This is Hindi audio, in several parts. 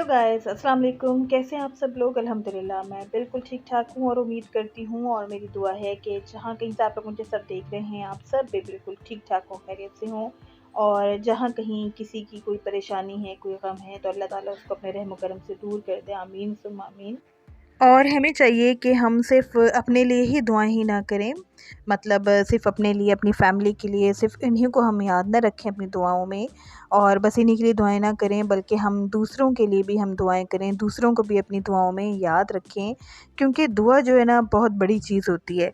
गाइस, अस्सलाम वालेकुम। कैसे हैं आप सब लोग? अल्हम्दुलिल्लाह मैं बिल्कुल ठीक-ठाक हूँ और उम्मीद करती हूँ और मेरी दुआ है कि जहाँ कहीं से आप लोग मुझे सब देख रहे हैं, आप सब भी बिल्कुल ठीक-ठाक हों, खैरियत से हों। और जहाँ कहीं किसी की कोई परेशानी है, कोई गम है, तो अल्लाह ताला उसको अपने रहम करम से दूर कर दे। आमीन सुम्मा आमीन। और हमें चाहिए कि हम सिर्फ़ अपने लिए ही दुआएँ ही ना करें, मतलब सिर्फ़ अपने लिए, अपनी फ़ैमिली के लिए, सिर्फ़ इन्हीं को हम याद ना रखें अपनी दुआओं में और बस इन्हीं के लिए दुआएँ ना करें, बल्कि हम दूसरों के लिए भी हम दुआएँ करें, दूसरों को भी अपनी दुआओं में याद रखें। क्योंकि दुआ जो है ना बहुत बड़ी चीज़ होती है।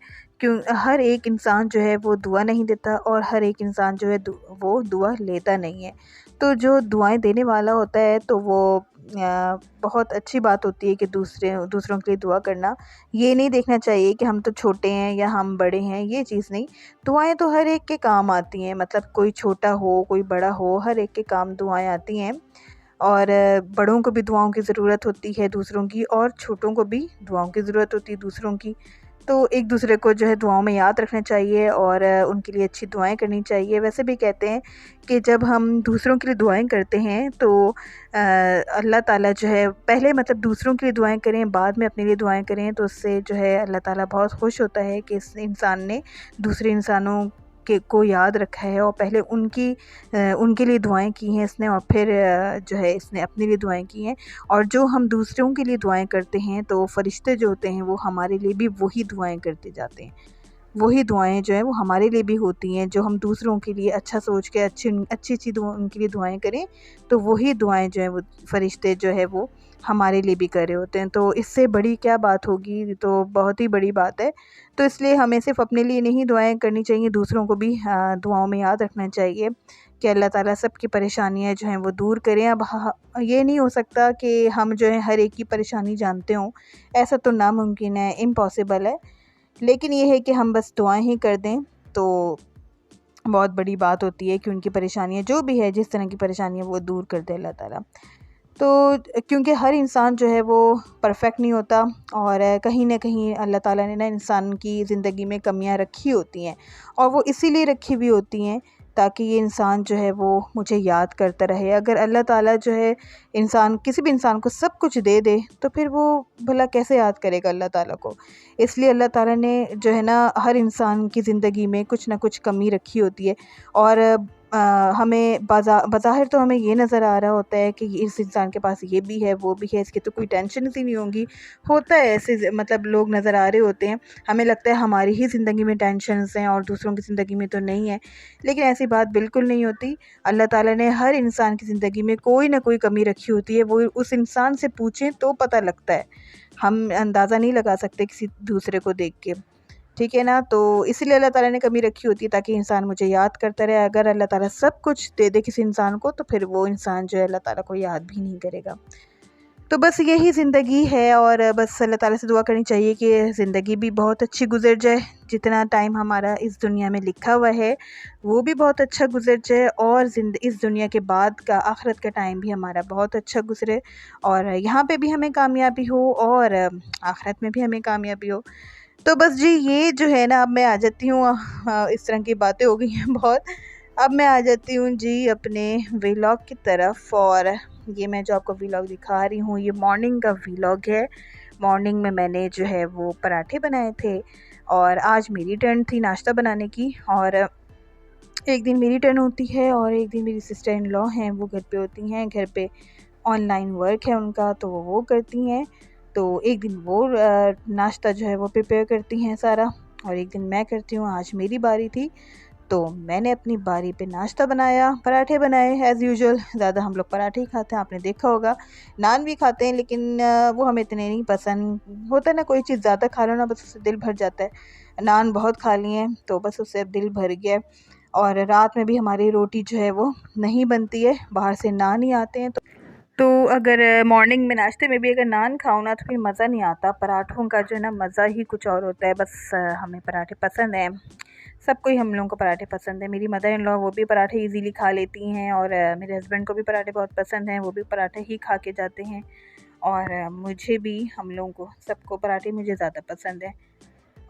हर एक इंसान जो है वो दुआ नहीं देता और हर एक इंसान जो है वो दुआ लेता नहीं है। तो जो दुआएँ देने वाला होता है तो वो बहुत अच्छी बात होती है कि दूसरों के लिए दुआ करना। ये नहीं देखना चाहिए कि हम तो छोटे हैं या हम बड़े हैं, ये चीज़ नहीं। दुआएँ तो हर एक के काम आती हैं, मतलब कोई छोटा हो, कोई बड़ा हो, हर एक के काम दुआएँ आती हैं। और बड़ों को भी दुआओं की ज़रूरत होती है दूसरों की और छोटों को भी दुआओं की ज़रूरत होती है दूसरों की। तो एक दूसरे को जो है दुआओं में याद रखना चाहिए और उनके लिए अच्छी दुआएँ करनी चाहिए। वैसे भी कहते हैं कि जब हम दूसरों के लिए दुआएँ करते हैं तो अल्लाह ताला जो है पहले मतलब दूसरों के लिए दुआएँ करें, बाद में अपने लिए दुआएँ करें, तो उससे जो है अल्लाह ताला बहुत खुश होता है कि इस इंसान ने दूसरे इंसानों के को याद रखा है और पहले उनके लिए दुआएँ की हैं इसने और फिर जो है इसने अपने लिए दुआएँ की हैं। और जो हम दूसरों के लिए दुआएँ करते हैं तो फ़रिश्ते जो होते हैं वो हमारे लिए भी वही दुआएँ करते जाते हैं। वही दुआएँ जो हैं वो हमारे लिए भी होती हैं, जो हम दूसरों के लिए अच्छा सोच के अच्छी-अच्छी दुआ उनके लिए दुआएँ करें, तो वही दुआएँ जो हैं वो फ़रिश्ते जो है वो हमारे लिए भी कर रहे होते हैं। तो इससे बड़ी क्या बात होगी, ये तो बहुत ही बड़ी बात है। तो इसलिए हमें सिर्फ़ अपने लिए नहीं दुआएँ करनी चाहिए, दूसरों को भी दुआओं में याद रखना चाहिए कि अल्लाह ताला सबकी परेशानियाँ जो हैं वो दूर करें। अब ये नहीं हो सकता कि हम जो है हर एक की परेशानी जानते हों, ऐसा तो नामुमकिन है, इम्पॉसिबल है। लेकिन ये है कि हम बस दुआएँ ही कर दें, तो बहुत बड़ी बात होती है कि उनकी परेशानियाँ जो भी है, जिस तरह की परेशानियाँ वो दूर कर दे अल्लाह ताला। तो क्योंकि हर इंसान जो है वो परफ़ेक्ट नहीं होता और कहीं न कहीं अल्लाह ताला ने ना इंसान की ज़िंदगी में कमियाँ रखी होती हैं और वो इसीलिए रखी हुई होती हैं ताकि ये इंसान जो है वो मुझे याद करता रहे। अगर अल्लाह ताला जो है किसी भी इंसान को सब कुछ दे दे, तो फिर वो भला कैसे याद करेगा अल्लाह ताला को? इसलिए अल्लाह ताला ने जो है ना हर इंसान की ज़िंदगी में कुछ न कुछ कमी रखी होती है और हमें बज़ाहिर तो हमें ये नज़र आ रहा होता है कि इस इंसान के पास ये भी है, वो भी है, इसकी तो कोई टेंशन ही नहीं होंगी। होता है ऐसे मतलब लोग नज़र आ रहे होते हैं। हमें लगता है हमारी ही ज़िंदगी में टेंशन्स हैं और दूसरों की ज़िंदगी में तो नहीं है। लेकिन ऐसी बात बिल्कुल नहीं होती। अल्लाह ताला ने हर इंसान की ज़िंदगी में कोई ना कोई कमी रखी होती है, वो उस इंसान से पूछें तो पता लगता है। हम अंदाज़ा नहीं लगा सकते किसी दूसरे को देख के। ठीक है ना? तो इसीलिए अल्लाह ताला ने कमी रखी होती है ताकि इंसान मुझे याद करता रहे। अगर अल्लाह ताला सब कुछ दे दे किसी इंसान को, तो फिर वो इंसान जो है अल्लाह ताला को याद भी नहीं करेगा। तो बस यही ज़िंदगी है और बस अल्लाह ताला से दुआ करनी चाहिए कि ज़िंदगी भी बहुत अच्छी गुज़र जाए। जितना टाइम हमारा इस दुनिया में लिखा हुआ है, वो भी बहुत अच्छा गुज़र जाए और इस दुनिया के बाद का आख़िरत का टाइम भी हमारा बहुत अच्छा गुज़रे और यहाँ पे भी हमें कामयाबी हो और आख़िरत में भी हमें कामयाबी हो। तो बस जी ये जो है ना अब मैं आ जाती हूँ इस तरह की बातें हो गई हैं बहुत। अब मैं आ जाती हूँ जी अपने व्लॉग की तरफ और ये मैं जो आपको व्लॉग दिखा रही हूँ ये मॉर्निंग का व्लॉग है। मॉर्निंग में मैंने जो है वो पराठे बनाए थे और आज मेरी टर्न थी नाश्ता बनाने की और एक दिन मेरी टर्न होती है और एक दिन मेरी सिस्टर इन लॉ हैं वो घर पे होती हैं। घर पे ऑनलाइन वर्क है उनका तो वो करती हैं। तो एक दिन वो नाश्ता जो है वो प्रिपेयर करती हैं सारा और एक दिन मैं करती हूँ। आज मेरी बारी थी तो मैंने अपनी बारी पे नाश्ता बनाया, पराठे बनाए एज़ यूजुअल। ज़्यादा हम लोग पराठे ही खाते हैं, आपने देखा होगा। नान भी खाते हैं लेकिन वो हमें इतने नहीं पसंद। होता है ना कोई चीज़ ज़्यादा खा लो ना बस उससे दिल भर जाता है। नान बहुत खा लिए हैं तो बस उससे अब दिल भर गया है। और रात में भी हमारी रोटी जो है वो नहीं बनती है, बाहर से नान ही आते हैं। तो अगर मॉर्निंग में नाश्ते में भी अगर नान खाओ ना तो फिर मज़ा नहीं आता। पराठों का जो है ना मज़ा ही कुछ और होता है। बस हमें पराठे पसंद हैं, सबको ही हम लोगों को पराठे पसंद है। मेरी मदर इन लॉ वो भी पराठे इजीली खा लेती हैं और मेरे हस्बैंड को भी पराठे बहुत पसंद हैं, वो भी पराठे ही खा के जाते हैं और मुझे भी, हम लोगों को सबको पराठे मुझे ज़्यादा पसंद है।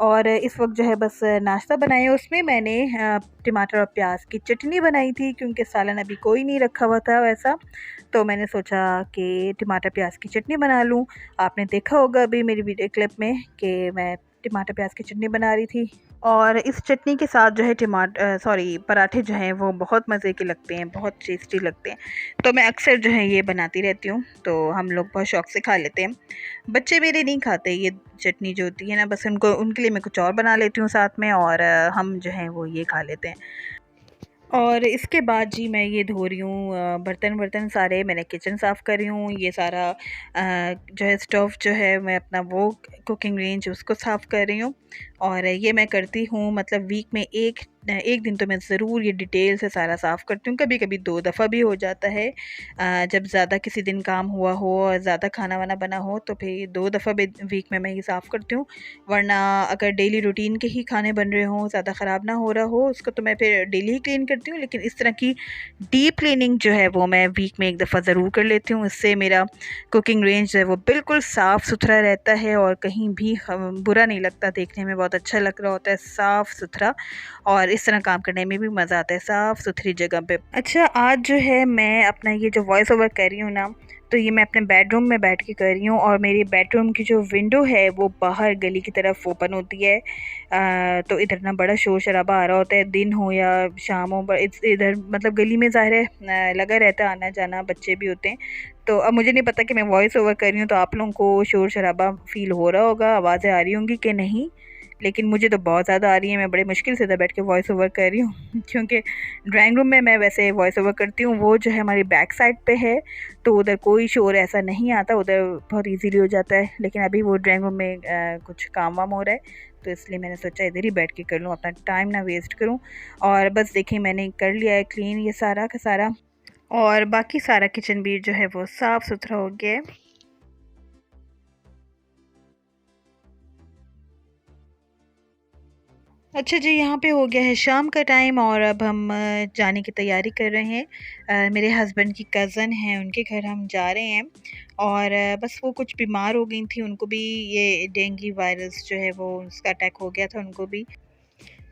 और इस वक्त जो है बस नाश्ता बनाया, उसमें मैंने टमाटर और प्याज की चटनी बनाई थी, क्योंकि सालन अभी कोई नहीं रखा हुआ था वैसा, तो मैंने सोचा कि टमाटर प्याज की चटनी बना लूँ। आपने देखा होगा अभी मेरी वीडियो क्लिप में कि मैं टमाटर प्याज की चटनी बना रही थी। और इस चटनी के साथ जो है पराठे जो हैं वो बहुत मज़े के लगते हैं, बहुत टेस्टी लगते हैं। तो मैं अक्सर जो है ये बनाती रहती हूँ, तो हम लोग बहुत शौक़ से खा लेते हैं। बच्चे मेरे नहीं खाते ये चटनी जो होती है ना, बस उनके लिए मैं कुछ और बना लेती हूँ साथ में, और हम जो है वो ये खा लेते हैं। और इसके बाद जी मैं ये धो रही हूँ बर्तन वर्तन सारे, मैंने किचन साफ़ कर रही हूँ, ये सारा जो है स्टोव जो है मैं अपना वो कुकिंग रेंज उसको साफ़ कर रही हूँ। और ये मैं करती हूँ मतलब वीक में एक दिन तो मैं ज़रूर ये डिटेल से सारा साफ़ करती हूँ। कभी कभी 2 दफ़ा भी हो जाता है, जब ज़्यादा किसी दिन काम हुआ हो और ज़्यादा खाना वाना बना हो तो फिर 2 दफ़ा वीक में मैं ये साफ़ करती हूँ। वरना अगर डेली रूटीन के ही खाने बन रहे हों, ज़्यादा ख़राब ना हो रहा हो उसको, तो मैं फिर डेली ही क्लीन करती हूँ। लेकिन इस तरह की डीप क्लीनिंग जो है वो मैं वीक में 1 दफ़ा ज़रूर कर लेती हूँ। इससे मेरा कुकिंग रेंज जो है वो बिल्कुल साफ़ सुथरा रहता है और कहीं भी बुरा नहीं लगता, देखने में बहुत अच्छा लग रहा होता है साफ़ सुथरा, और इस तरह काम करने में भी मज़ा आता है साफ़ सुथरी जगह पे। अच्छा, आज जो है मैं अपना ये जो वॉइस ओवर कर रही हूँ ना, तो ये मैं अपने बेडरूम में बैठ के कर रही हूँ, और मेरी बेडरूम की जो विंडो है वो बाहर गली की तरफ ओपन होती है। तो इधर ना बड़ा शोर शराबा आ रहा होता है, दिन हो या शाम हो, इधर मतलब गली में ज़ाहिर है लगा रहता है आना जाना, बच्चे भी होते हैं। तो अब मुझे नहीं पता कि मैं वॉइस ओवर कर रही हूँ तो आप लोगों को शोर शराबा फ़ील हो रहा होगा, आवाज़ें आ रही होंगी कि नहीं, लेकिन मुझे तो बहुत ज़्यादा आ रही है। मैं बड़े मुश्किल से इधर बैठ के वॉइस ओवर कर रही हूँ क्योंकि ड्राइंग रूम में मैं वैसे वॉइस ओवर करती हूँ, वो जो है हमारी बैक साइड पे है, तो उधर कोई शोर ऐसा नहीं आता, उधर बहुत इजीली हो जाता है। लेकिन अभी वो ड्राइंग रूम में कुछ काम वाम हो रहा है, तो इसलिए मैंने सोचा इधर ही बैठ के कर लूँ, अपना टाइम ना वेस्ट करूँ। और बस देखिए मैंने कर लिया है क्लीन ये सारा का सारा, और बाकी सारा किचन भी जो है वो साफ़ सुथरा हो गया है। अच्छा जी, यहाँ पे हो गया है शाम का टाइम, और अब हम जाने की तैयारी कर रहे हैं। मेरे हस्बैंड की कज़न है, उनके घर हम जा रहे हैं। और बस वो कुछ बीमार हो गई थी, उनको भी ये डेंगू वायरस जो है वो उसका अटैक हो गया था उनको भी।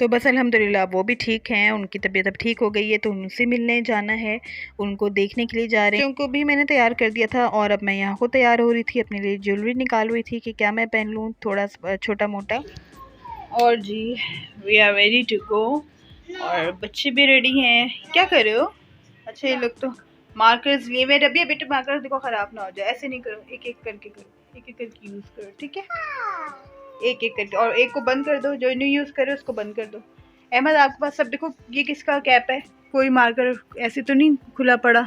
तो बस अल्हम्दुलिल्लाह वो भी ठीक हैं, उनकी तबीयत अब ठीक हो गई है, तो उनसे मिलने जाना है, उनको देखने के लिए जा रहे हैं। उनको भी मैंने तैयार कर दिया था, और अब मैं यहाँ को तैयार हो रही थी, अपने लिए ज्वेलरी निकाल रही थी कि क्या मैं पहन लूँ, थोड़ा छोटा मोटा। और जी we are ready to go, और बच्चे भी रेडी हैं। क्या कर रहे हो? अच्छा, ये लोग तो मार्कर्स लिए हुए। रबिया बेटे मार्कर्स देखो ख़राब ना हो जाए, ऐसे नहीं करो, एक एक करके करो, एक एक करके यूज़ करो, ठीक है? एक एक करके, और एक को बंद कर दो, जो नहीं यूज़ करे उसको बंद कर दो। अहमद आपके पास सब देखो, ये किसका कैप है? कोई मार्कर ऐसे तो नहीं खुला पड़ा?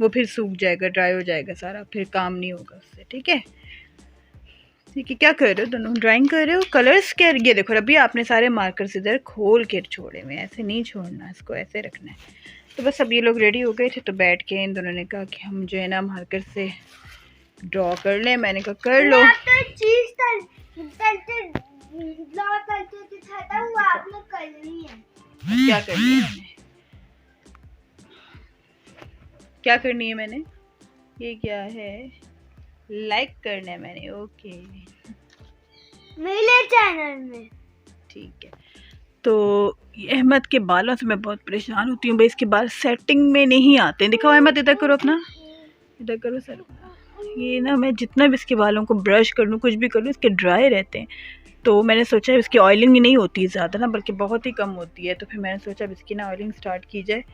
वो फिर सूख जाएगा, ड्राई हो जाएगा सारा, फिर काम नहीं होगा उससे, ठीक है? ठीक है, क्या कर रहे हो दोनों? ड्राइंग कर रहे हो? कलर्स क्या? ये देखो अभी आपने सारे मार्कर्स इधर खोल के छोड़े हुए, ऐसे नहीं छोड़ना, इसको ऐसे रखना है। तो बस अब ये लोग रेडी हो गए थे, तो बैठ के इन दोनों ने कहा कि हम जो है ना मार्कर से ड्रॉ कर लें। मैंने कहा कर लो। क्या करनी है मैंने? क्या करनी है मैंने? ये क्या है? लाइक करना है मैंने, ओके, मेरे चैनल में, ठीक है। तो अहमद के बालों से मैं बहुत परेशान होती हूँ भाई, इसके बाल सेटिंग में नहीं आते। दिखाओ अहमद, इधर करो अपना, इधर करो सर। ये ना मैं जितना भी इसके बालों को ब्रश कर लूँ, कुछ भी कर लूँ, इसके ड्राई रहते हैं। तो मैंने सोचा इसकी ऑयलिंग नहीं होती ज़्यादा ना, बल्कि बहुत ही कम होती है, तो फिर मैंने सोचा अब इसकी ना ऑयलिंग स्टार्ट की जाए।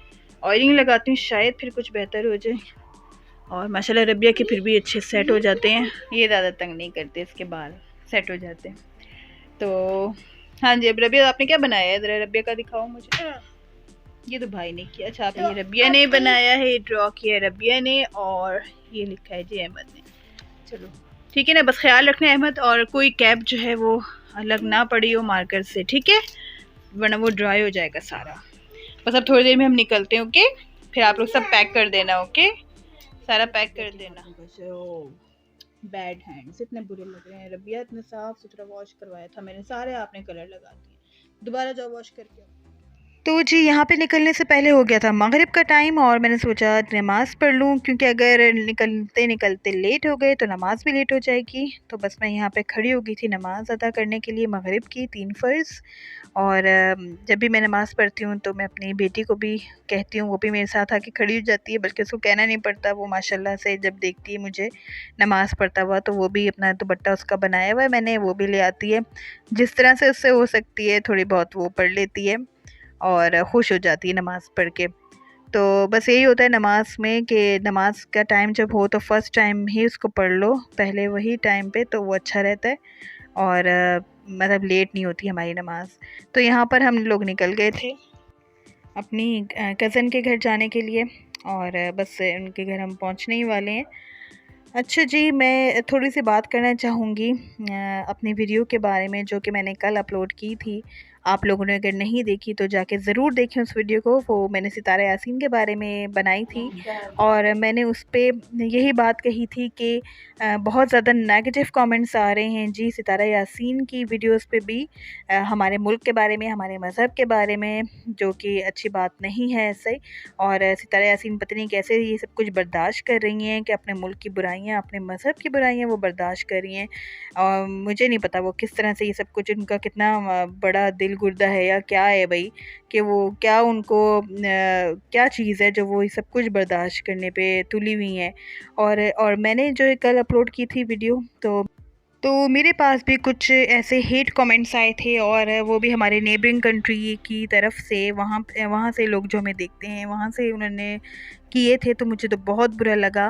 ऑयलिंग लगाती हूँ, शायद फिर कुछ बेहतर हो जाए। और माशाल्लाह रबिया के फिर भी अच्छे सेट हो जाते हैं, ये ज़्यादा तंग नहीं करते, इसके बाल सेट हो जाते हैं। तो हाँ जी, अब रबिया आपने क्या बनाया है? ज़रा रबिया का दिखाओ मुझे। ये तो भाई ने किया। अच्छा, आपने ये रबिया ने बनाया है, ये ड्रॉ किया है रबिया ने, और ये लिखा है जी अहमद ने। चलो ठीक है ना, बस ख्याल रखना अहमद, और कोई कैप जो है वो अलग ना पड़ी हो मार्कर से, ठीक है, वरना वो ड्राई हो जाएगा सारा। बस अब थोड़ी देर में हम निकलते हैं, ओके? फिर आप लोग सब पैक कर देना, ओके? सारा पैक कर देना। बैड हैंड्स इतने बुरे लग रहे हैं। रबिया इतने साफ सुथरा वॉश करवाया था मैंने, सारे आपने कलर लगा दिए। दोबारा जाओ वॉश करके आओ। तो जी यहाँ पे निकलने से पहले हो गया था मगरिब का टाइम और मैंने सोचा नमाज़ पढ़ लूँ, क्योंकि अगर निकलते निकलते लेट हो गए तो नमाज़ भी लेट हो जाएगी। तो बस मैं यहाँ पे खड़ी हो गई थी नमाज़ अदा करने के लिए, मगरिब की 3 फ़र्ज़। और जब भी मैं नमाज़ पढ़ती हूँ तो मैं अपनी बेटी को भी कहती हूँ, वो भी मेरे साथ आके खड़ी हो जाती है, बल्कि उसको कहना नहीं पड़ता। वो माशाल्लाह से जब देखती है मुझे नमाज़ पढ़ता हुआ तो वो भी अपना दुपट्टा उसका बनाया हुआ है मैंने, वो भी ले आती है। जिस तरह से उससे हो सकती है थोड़ी बहुत वो पढ़ लेती है और खुश हो जाती है नमाज़ पढ़ के। तो बस यही होता है नमाज़ में कि नमाज़ का टाइम जब हो तो फ़र्स्ट टाइम ही उसको पढ़ लो, पहले वही टाइम पे, तो वो अच्छा रहता है और मतलब लेट नहीं होती हमारी नमाज़। तो यहाँ पर हम लोग निकल गए थे अपनी कज़न के घर जाने के लिए और बस उनके घर हम पहुँचने ही वाले हैं। अच्छा जी, मैं थोड़ी-सी बात करना चाहूँगी अपनी वीडियो के बारे में जो कि मैंने कल अपलोड की थी। आप लोगों ने अगर नहीं देखी तो जाके ज़रूर देखें उस वीडियो को। वो मैंने सितारा यासीन के बारे में बनाई थी और मैंने उस पे यही बात कही थी कि बहुत ज़्यादा नेगेटिव कमेंट्स आ रहे हैं जी सितारा यासीन की वीडियोज़ पे भी, हमारे मुल्क के बारे में, हमारे मज़हब के बारे में, जो कि अच्छी बात नहीं है ऐसे। और सितारा यासीन पता नहीं कैसे ये सब कुछ बर्दाश्त कर रही हैं कि अपने मुल्क की बुराइयाँ, अपने मज़हब की बुराइयाँ वो बर्दाश्त कर रही हैं। और मुझे नहीं पता वो किस तरह से ये सब कुछ, उनका कितना बड़ा दिल गुर्दा है या क्या है भई, कि वो क्या उनको क्या चीज़ है जो वो ये सब कुछ बर्दाश्त करने पे तुली हुई हैं। और मैंने जो ये कल अपलोड की थी वीडियो, तो मेरे पास भी कुछ ऐसे हेट कमेंट्स आए थे और वो भी हमारे नेबरिंग कंट्री की तरफ से। वहाँ से लोग जो हमें देखते हैं वहाँ से उन्होंने किए थे, तो मुझे तो बहुत बुरा लगा।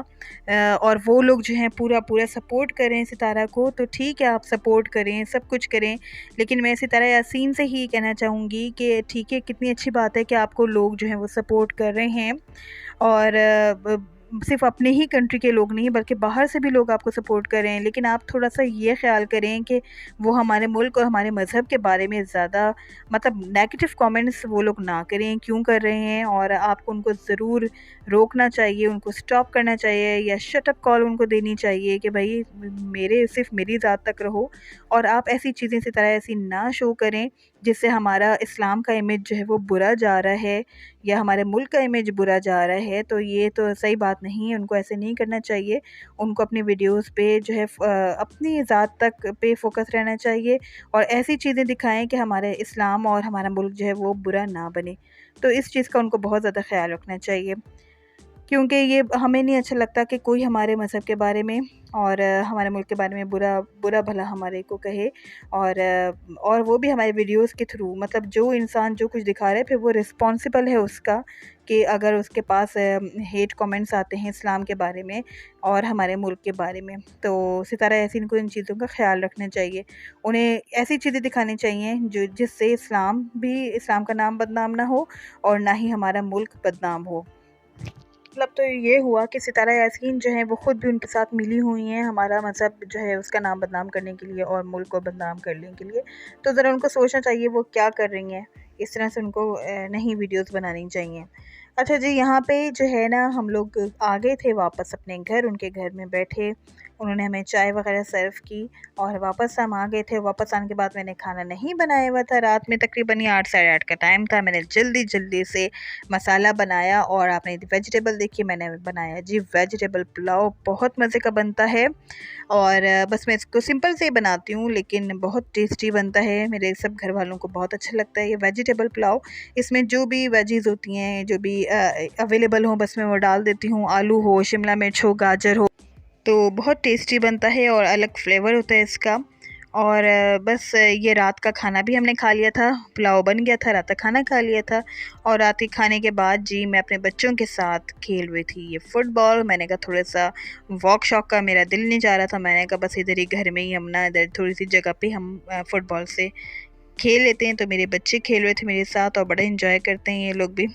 और वो लोग जो हैं पूरा पूरा सपोर्ट करें सितारा को, तो ठीक है आप सपोर्ट करें, सब कुछ करें, लेकिन मैं सितारा यासीन से ही कहना चाहूँगी कि ठीक है, कितनी अच्छी बात है कि आपको लोग जो हैं वो सपोर्ट कर रहे हैं और सिर्फ़ अपने ही कंट्री के लोग नहीं बल्कि बाहर से भी लोग आपको सपोर्ट कर रहे हैं। लेकिन आप थोड़ा-सा ये ख़्याल करें कि वो हमारे मुल्क और हमारे मज़हब के बारे में ज़्यादा मतलब नेगेटिव कमेंट्स वो लोग ना करें, क्यों कर रहे हैं, और आपको उनको ज़रूर रोकना चाहिए, उनको स्टॉप करना चाहिए या शट अप कॉल उनको देनी चाहिए कि भई मेरे सिर्फ़ मेरी ज़ात तक रहो और आप ऐसी चीज़ें इसी तरह ऐसी ना शो करें जिससे हमारा इस्लाम का इमेज जो है वो बुरा जा रहा है या हमारे मुल्क का इमेज बुरा जा रहा है। तो ये तो सही बात नहीं है, उनको ऐसे नहीं करना चाहिए। उनको अपनी वीडियोज़ पे जो है अपनी ज़ात तक पे फ़ोकस रहना चाहिए और ऐसी चीज़ें दिखाएँ कि हमारे इस्लाम और हमारा मुल्क जो है वो बुरा ना बने। तो इस चीज़ का उनको बहुत ज़्यादा ख़्याल रखना चाहिए। क्योंकि ये हमें नहीं अच्छा लगता कि कोई हमारे मज़हब के बारे में और हमारे मुल्क के बारे में बुरा बुरा भला हमारे को कहे और वो भी हमारे वीडियोस के थ्रू। मतलब जो इंसान जो कुछ दिखा रहा है फिर वो रिस्पॉन्सिबल है उसका, कि अगर उसके पास हेट कमेंट्स आते हैं इस्लाम के बारे में और हमारे मुल्क के बारे में, तो सितारा यासीन को इन चीज़ों का ख़्याल रखना चाहिए। उन्हें ऐसी चीज़ें दिखानी चाहिए जो जिससे इस्लाम का नाम बदनाम ना हो और ना ही हमारा मुल्क बदनाम हो। मतलब तो ये हुआ कि सितारा यासीन जो है वो खुद भी उनके साथ मिली हुई हैं हमारा मज़हब जो है उसका नाम बदनाम करने के लिए और मुल्क को बदनाम करने के लिए। तो ज़रा उनको सोचना चाहिए वो क्या कर रही हैं, इस तरह से उनको नहीं वीडियोस बनानी चाहिए। अच्छा जी, यहाँ पे जो है ना हम लोग आ गए थे वापस अपने घर, उनके घर में बैठे, उन्होंने हमें चाय वगैरह सर्व की और वापस हम आ गए थे। वापस आने के बाद मैंने खाना नहीं बनाया हुआ था, रात में तकरीबन ये 8 साढ़े 8 का टाइम था। मैंने जल्दी से मसाला बनाया और आपने वेजिटेबल देखी, मैंने बनाया जी वेजिटेबल पुलाव, बहुत मज़े का बनता है। और बस मैं इसको सिंपल से ही बनाती हूँ लेकिन बहुत टेस्टी बनता है, मेरे सब घर वालों को बहुत अच्छा लगता है ये वेजिटेबल पुलाव। इसमें जो भी वेजीज़ होती हैं, जो भी अवेलेबल हों, बस मैं वो डाल देती हूँ। आलू हो, शिमला मिर्च हो, गाजर हो, तो बहुत टेस्टी बनता है और अलग फ्लेवर होता है इसका। और बस ये रात का खाना भी हमने खा लिया था, पुलाव बन गया था, रात का खाना खा लिया था। और रात के खाने के बाद जी मैं अपने बच्चों के साथ खेल रही थी ये फ़ुटबॉल। मैंने कहा थोड़ा सा वॉक शॉक का मेरा दिल नहीं जा रहा था, मैंने कहा बस इधर ही घर में ही हम ना इधर थोड़ी सी जगह पे हम फ़ुटबॉल से खेल लेते हैं। तो मेरे बच्चे खेल रहे थे मेरे साथ और बड़ा इंजॉय करते हैं ये लोग भी।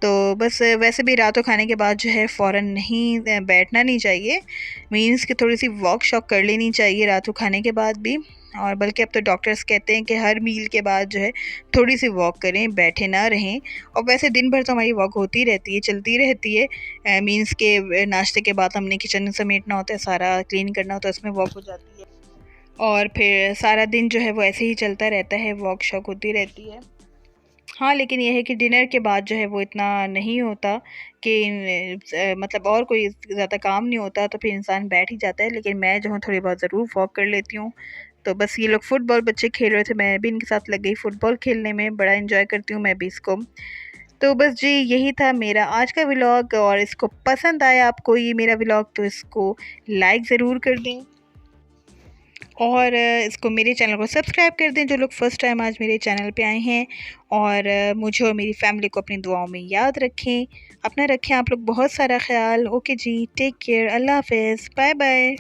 तो बस वैसे भी रातों खाने के बाद जो है फ़ौरन नहीं बैठना नहीं चाहिए, मीन्स कि थोड़ी सी वॉक शॉक कर लेनी चाहिए रातों खाने के बाद भी। और बल्कि अब तो डॉक्टर्स कहते हैं कि हर मील के बाद जो है थोड़ी सी वॉक करें, बैठे ना रहें। और वैसे दिन भर तो हमारी वॉक होती रहती है, चलती रहती है, मीन्स के नाश्ते के बाद हमने किचन समेटना होता है, सारा क्लीन करना होता है, उसमें वॉक हो जाती है और फिर सारा दिन जो है वो ऐसे ही चलता रहता है, वॉक शॉक होती रहती है। हाँ, लेकिन ये है कि डिनर के बाद जो है वो इतना नहीं होता कि मतलब और कोई ज़्यादा काम नहीं होता, तो फिर इंसान बैठ ही जाता है। लेकिन मैं जो हूँ थोड़ी बहुत ज़रूर वॉक कर लेती हूँ। तो बस ये लोग फुटबॉल बच्चे खेल रहे थे, मैं भी इनके साथ लग गई फुटबॉल खेलने में, बड़ा एंजॉय करती हूँ मैं भी इसको। तो बस जी यही था मेरा आज का व्लॉग, और इसको पसंद आया आपको ये मेरा व्लॉग तो इसको लाइक ज़रूर कर दें, और इसको मेरे चैनल को सब्सक्राइब कर दें जो लोग फ़र्स्ट टाइम आज मेरे चैनल पे आए हैं। और मुझे और मेरी फैमिली को अपनी दुआओं में याद रखें। अपना रखें आप लोग बहुत सारा ख्याल। ओके जी, टेक केयर, अल्लाह हाफ़िज़, बाय बाय।